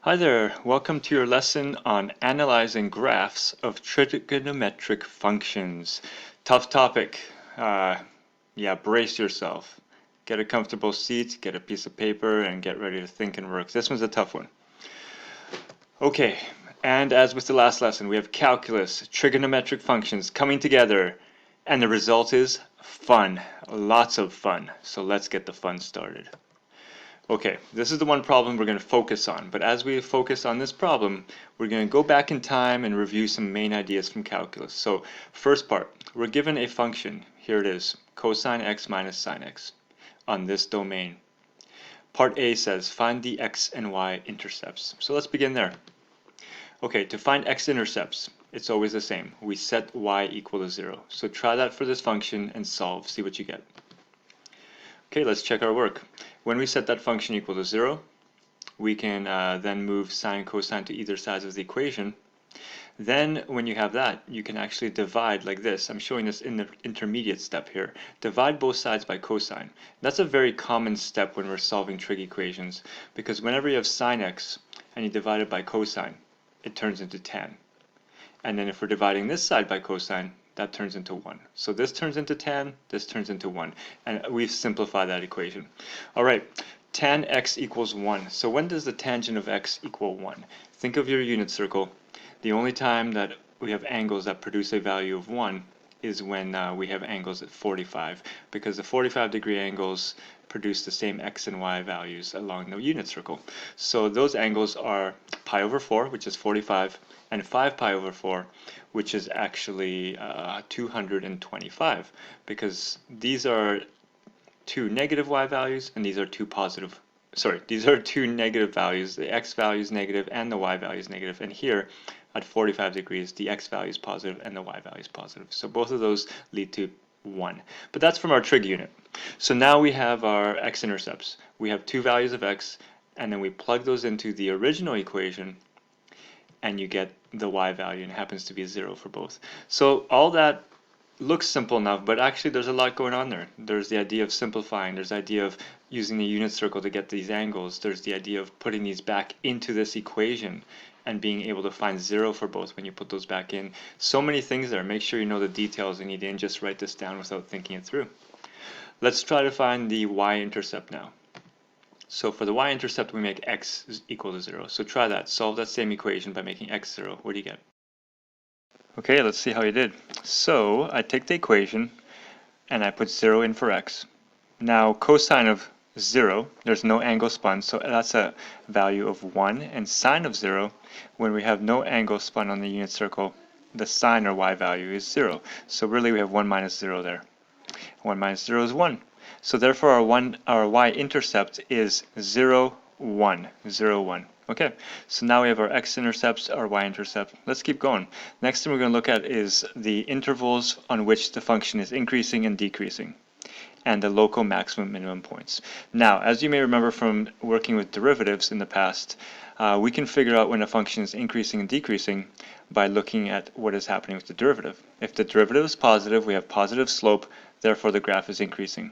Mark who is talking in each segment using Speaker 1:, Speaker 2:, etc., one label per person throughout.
Speaker 1: Hi there, welcome to your lesson on analyzing graphs of trigonometric functions. Tough topic. Yeah, brace yourself. Get a comfortable seat, get a piece of paper, and get ready to think and work. This one's a tough one. Okay, and as with the last lesson, we have calculus, trigonometric functions coming together, and the result is fun. Lots of fun. So let's get the fun started. Okay, this is the one problem we're going to focus on, but as we focus on this problem, we're going to go back in time and review some main ideas from calculus. So, first part, we're given a function, here it is, cosine x minus sine x, on this domain. Part A says, find the x and y intercepts. So let's begin there. Okay, to find x-intercepts, it's always the same. We set y equal to 0. So try that for this function and solve, see what you get. Okay, let's check our work. When we set that function equal to 0, we can then move sine and cosine to either side of the equation. Then when you have that, you can actually divide like this. I'm showing this in the intermediate step here. Divide both sides by cosine. That's a very common step when we're solving trig equations, because whenever you have sine x and you divide it by cosine, it turns into tan. And then if we're dividing this side by cosine, that turns into 1. So this turns into tan, this turns into 1. And we've simplified that equation. All right, tan x equals 1. So when does the tangent of x equal 1? Think of your unit circle. The only time that we have angles that produce a value of 1 is when we have angles at 45, because the 45-degree angles produce the same x and y values along the unit circle. So those angles are pi over 4, which is 45, and 5 pi over 4, which is actually 225, because these are two negative y values and these are two positive, these are two negative values. The x value is negative and the y value is negative, and here at 45 degrees the x value is positive and the y value is positive. So both of those lead to 1. But that's from our trig unit. So now we have our x-intercepts. We have two values of x, and then we plug those into the original equation, and you get the y value, and it happens to be 0 for both. So all that looks simple enough, but actually there's a lot going on there. There's the idea of simplifying, there's the idea of using the unit circle to get these angles, there's the idea of putting these back into this equation and being able to find 0 for both when you put those back in. So many things there. Make sure you know the details and you didn't just write this down without thinking it through. Let's try to find the y-intercept now. So for the y-intercept, we make x is equal to 0. So try that. Solve that same equation by making x 0. What do you get? Okay, let's see how you did. So I take the equation and I put 0 in for x. Now cosine of 0, there's no angle spun, so that's a value of 1. And sine of 0, when we have no angle spun on the unit circle, the sine or y value is 0. So really we have 1 minus 0 there. 1 minus 0 is 1. So therefore our y-intercept is 0, 1. 0, 1. Okay, so now we have our x-intercepts, our y-intercept. Let's keep going. Next thing we're going to look at is the intervals on which the function is increasing and decreasing, and the local maximum minimum points. Now, as you may remember from working with derivatives in the past, we can figure out when a function is increasing and decreasing by looking at what is happening with the derivative. If the derivative is positive, we have positive slope, therefore the graph is increasing.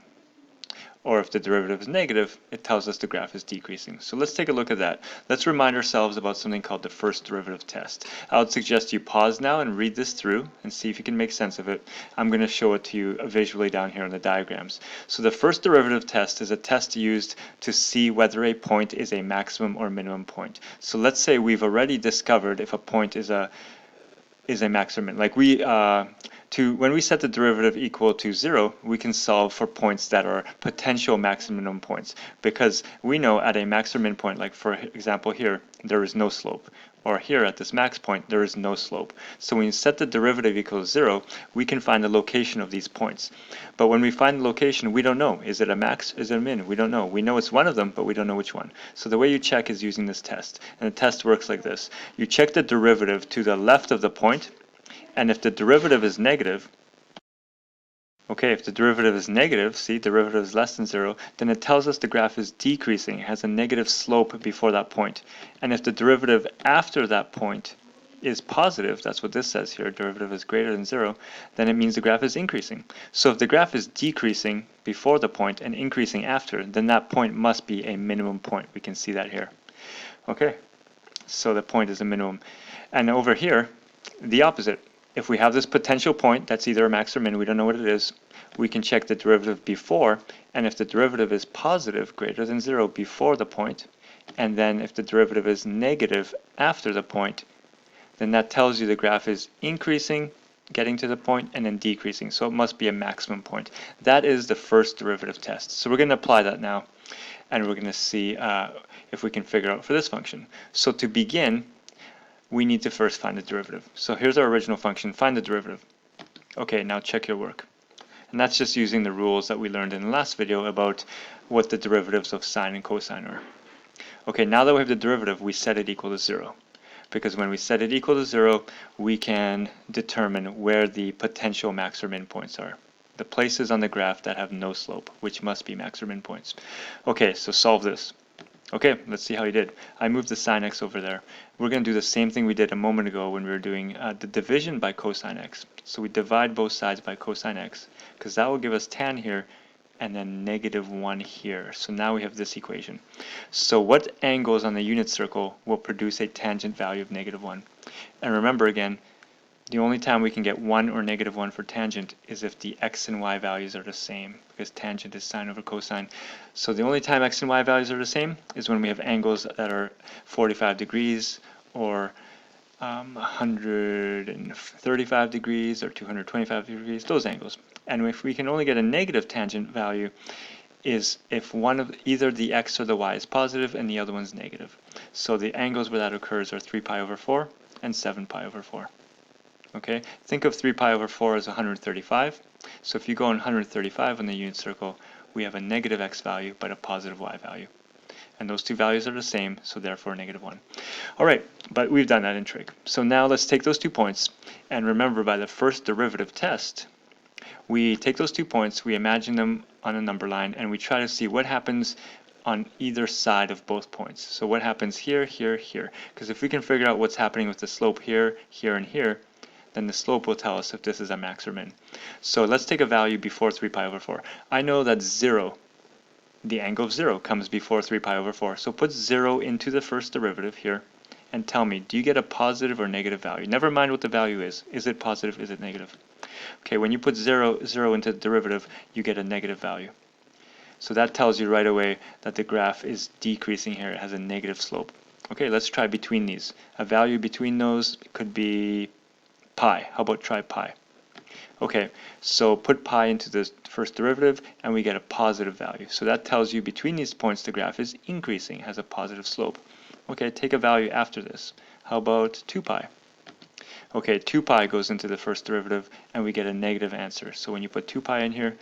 Speaker 1: Or if the derivative is negative, it tells us the graph is decreasing. So let's take a look at that. Let's remind ourselves about something called the first derivative test. I would suggest you pause now and read this through and see if you can make sense of it. I'm going to show it to you visually down here in the diagrams. So the first derivative test is a test used to see whether a point is a maximum or minimum point. So let's say we've already discovered if a point is a maximum. Like when we set the derivative equal to 0, we can solve for points that are potential maximum points, because we know at a maximum point, like for example here, there is no slope, or here at this max point, there is no slope. So when you set the derivative equal to 0, we can find the location of these points. But when we find the location, we don't know. Is it a max? Is it a min? We don't know. We know it's one of them, but we don't know which one. So the way you check is using this test. And the test works like this. You check the derivative to the left of the point, and if the derivative is negative, okay, if the derivative is negative, see, derivative is less than 0, then it tells us the graph is decreasing. It has a negative slope before that point. And if the derivative after that point is positive, that's what this says here, derivative is greater than 0, then it means the graph is increasing. So if the graph is decreasing before the point and increasing after, then that point must be a minimum point. We can see that here. Okay. So the point is a minimum. And over here, the opposite. If we have this potential point that's either a max or min, we don't know what it is, we can check the derivative before, and if the derivative is positive, greater than 0 before the point, and then if the derivative is negative after the point, then that tells you the graph is increasing, getting to the point, and then decreasing. So it must be a maximum point. That is the first derivative test. So we're going to apply that now, and we're going to see if we can figure out for this function. So to begin, we need to first find the derivative. So here's our original function, find the derivative. Okay, now check your work. And that's just using the rules that we learned in the last video about what the derivatives of sine and cosine are. Okay, now that we have the derivative, we set it equal to 0. Because when we set it equal to 0, we can determine where the potential max or min points are. The places on the graph that have no slope, which must be max or min points. Okay, so solve this. Okay, let's see how you did. I moved the sine x over there. We're going to do the same thing we did a moment ago when we were doing the division by cosine x. So we divide both sides by cosine x, because that will give us tan here, and then -1 here. So now we have this equation. So what angles on the unit circle will produce a tangent value of -1? And remember again, the only time we can get 1 or -1 for tangent is if the x and y values are the same, because tangent is sine over cosine. So the only time x and y values are the same is when we have angles that are 45 degrees or 135 degrees or 225 degrees, those angles. And if we can only get a negative tangent value is if one of either the x or the y is positive and the other one's negative. So the angles where that occurs are 3 pi over 4 and 7 pi over 4. Okay, think of 3 pi over 4 as 135. So if you go on 135 on the unit circle, we have a negative x value but a positive y value. And those two values are the same, so therefore -1. All right, but we've done that in trig. So now let's take those 2 points, and remember by the first derivative test, we take those 2 points, we imagine them on a number line, and we try to see what happens on either side of both points. So what happens here, here, here. Because if we can figure out what's happening with the slope here, here, and here, then the slope will tell us if this is a max or min. So let's take a value before 3 pi over 4. I know that 0, the angle of 0, comes before 3 pi over 4. So put 0 into the first derivative here and tell me, do you get a positive or negative value? Never mind what the value is. Is it positive? Is it negative? Okay, when you put 0 into the derivative, you get a negative value. So that tells you right away that the graph is decreasing here. It has a negative slope. Okay, let's try between these. A value between those could be pi. How about try pi? Okay, so put pi into the first derivative and we get a positive value. So that tells you between these points the graph is increasing, has a positive slope. Okay, take a value after this. How about 2 pi? Okay, 2 pi goes into the first derivative and we get a negative answer. So when you put 2 pi in here,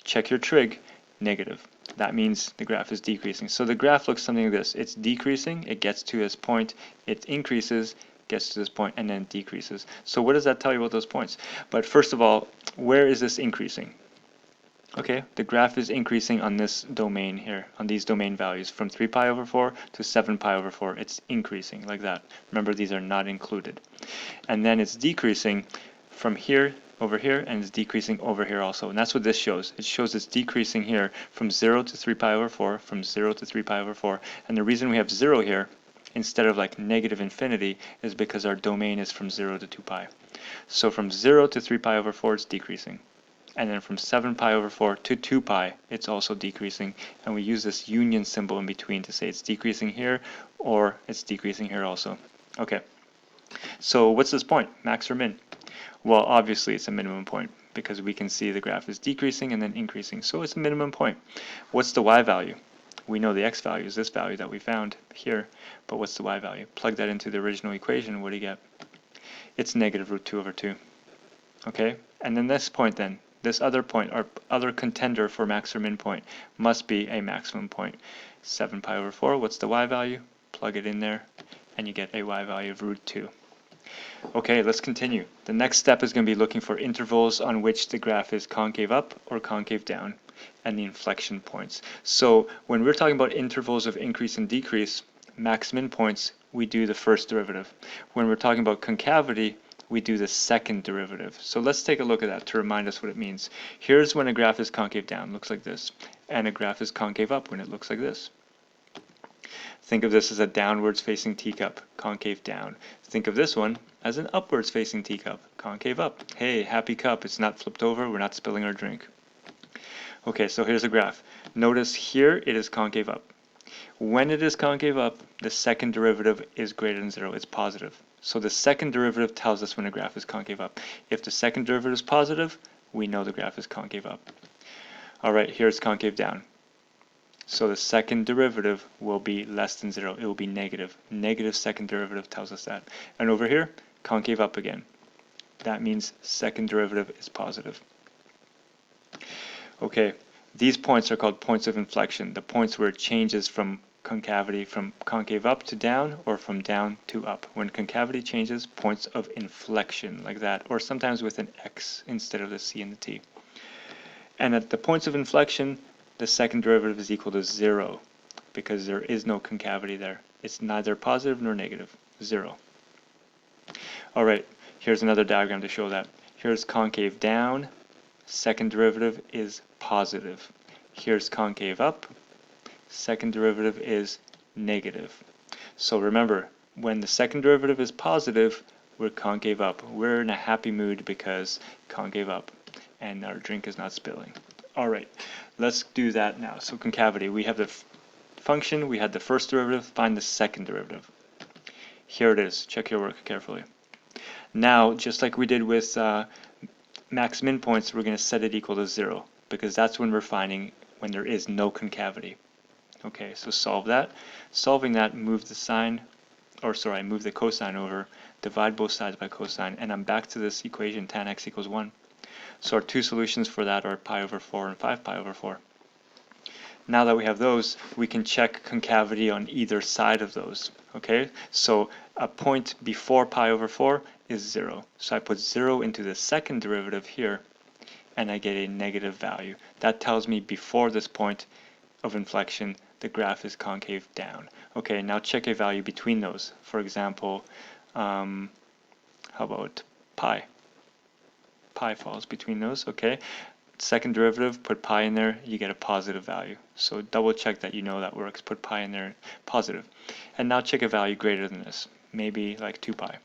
Speaker 1: check your trig, negative. That means the graph is decreasing. So the graph looks something like this. It's decreasing, it gets to this point, it increases, gets to this point, and then decreases. So what does that tell you about those points? But first of all, where is this increasing? Okay, the graph is increasing on this domain here, on these domain values, from 3 pi over 4 to 7 pi over 4. It's increasing like that. Remember, these are not included. And then it's decreasing from here over here, and it's decreasing over here also. And that's what this shows. It shows it's decreasing here from 0 to 3 pi over 4, from 0 to 3 pi over 4. And the reason we have 0 here instead of like negative infinity is because our domain is from 0 to 2 pi. So from 0 to 3 pi over 4 it's decreasing. And then from 7 pi over 4 to 2 pi it's also decreasing. And we use this union symbol in between to say it's decreasing here or it's decreasing here also. Okay, so what's this point, max or min? Well, obviously it's a minimum point because we can see the graph is decreasing and then increasing. So it's a minimum point. What's the y value? We know the x value is this value that we found here, but what's the y value? Plug that into the original equation, what do you get? It's -√2/2. Okay, and then this point then, this other point, our other contender for max or min point, must be a maximum point. 7 pi over 4, what's the y value? Plug it in there, and you get a y value of √2. Okay, let's continue. The next step is going to be looking for intervals on which the graph is concave up or concave down, and the inflection points. So when we're talking about intervals of increase and decrease, max min points, we do the first derivative. When we're talking about concavity, we do the second derivative. So let's take a look at that to remind us what it means. Here's when a graph is concave down, looks like this, and a graph is concave up when it looks like this. Think of this as a downwards facing teacup, concave down. Think of this one as an upwards facing teacup, concave up. Hey, happy cup, it's not flipped over, we're not spilling our drink. Okay, so here's a graph. Notice here it is concave up. When it is concave up, the second derivative is greater than 0, it's positive. So the second derivative tells us when a graph is concave up. If the second derivative is positive, we know the graph is concave up. Alright, here it's concave down. So the second derivative will be less than 0. It will be negative. Negative second derivative tells us that. And over here, concave up again. That means second derivative is positive. Okay, these points are called points of inflection, the points where it changes from concavity, from concave up to down, or from down to up. When concavity changes, points of inflection, like that, or sometimes with an X instead of the C and the T. And at the points of inflection, the second derivative is equal to 0, because there is no concavity there. It's neither positive nor negative, 0. Alright, here's another diagram to show that. Here's concave down, second derivative is positive. Here's concave up, second derivative is negative. So remember, when the second derivative is positive, we're concave up. We're in a happy mood because concave up, and our drink is not spilling. Alright, let's do that now. So concavity, we have the function, we had the first derivative, find the second derivative. Here it is, check your work carefully. Now, just like we did with max min points, we're going to set it equal to 0, because that's when we're finding when there is no concavity. Okay, so solve that. Solving that, move the sign, or sorry, move the cosine over, divide both sides by cosine, and I'm back to this equation, tan x equals 1. So our two solutions for that are pi over 4 and 5 pi over 4. Now that we have those, we can check concavity on either side of those. Okay, so a point before pi over 4 is 0. So I put 0 into the second derivative here, and I get a negative value. That tells me before this point of inflection, the graph is concave down. Okay, now check a value between those. For example, how about pi? Pi falls between those, okay? Second derivative, put pi in there, you get a positive value. So double check that you know that works, put pi in there, positive. And now check a value greater than this, maybe like 2 pi.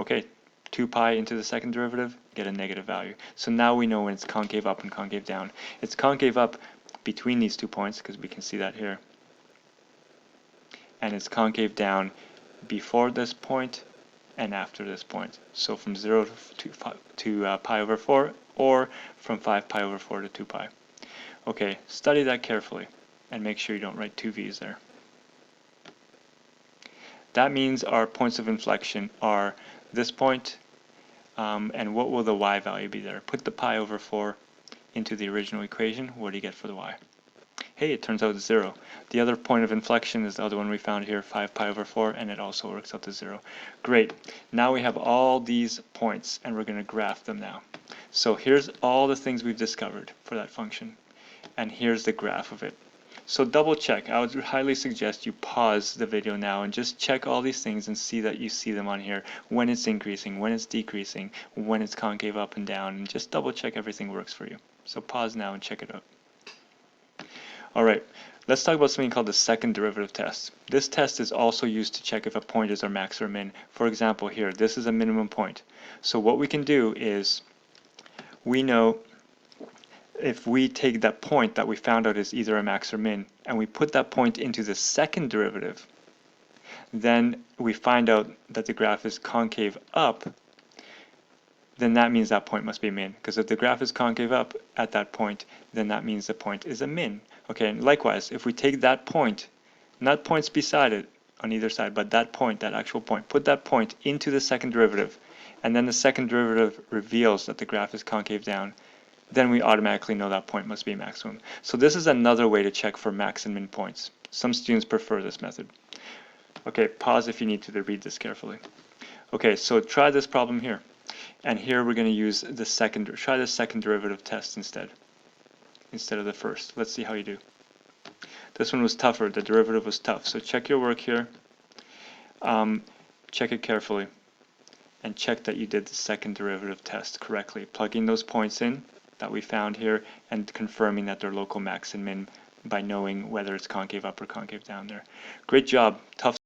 Speaker 1: Okay, 2 pi into the second derivative, get a negative value. So now we know when it's concave up and concave down. It's concave up between these 2 points, because we can see that here. And it's concave down before this point and after this point. So from 0 to pi over 4, or from 5 pi over 4 to 2 pi. Okay, study that carefully and make sure you don't write 2 v's there. That means our points of inflection are this point, and what will the y value be there? Put the pi over 4 into the original equation. What do you get for the y? Hey, it turns out it's 0. The other point of inflection is the other one we found here, 5 pi over 4, and it also works out to 0. Great. Now we have all these points, and we're going to graph them now. So here's all the things we've discovered for that function, and here's the graph of it. So double check. I would highly suggest you pause the video now and just check all these things and see that you see them on here, when it's increasing, when it's decreasing, when it's concave up and down, and just double check everything works for you. So pause now and check it out. Alright, let's talk about something called the second derivative test. This test is also used to check if a point is our max or min. For example here, this is a minimum point. So what we can do is, we know if we take that point that we found out is either a max or min, and we put that point into the second derivative, then we find out that the graph is concave up, then that means that point must be min. Because if the graph is concave up at that point, then that means the point is a min. Okay, and likewise, if we take that point, not points beside it on either side, but that point, that actual point, put that point into the second derivative, and then the second derivative reveals that the graph is concave down, then we automatically know that point must be maximum. So this is another way to check for max and min points. Some students prefer this method. Okay, pause if you need to read this carefully. Okay, so try this problem here. And here we're going to use the try the second derivative test instead of the first. Let's see how you do. This one was tougher, the derivative was tough. So check your work here, check it carefully, and check that you did the second derivative test correctly, plugging those points in that we found here and confirming that they're local max and min by knowing whether it's concave up or concave down there. Great job. Tough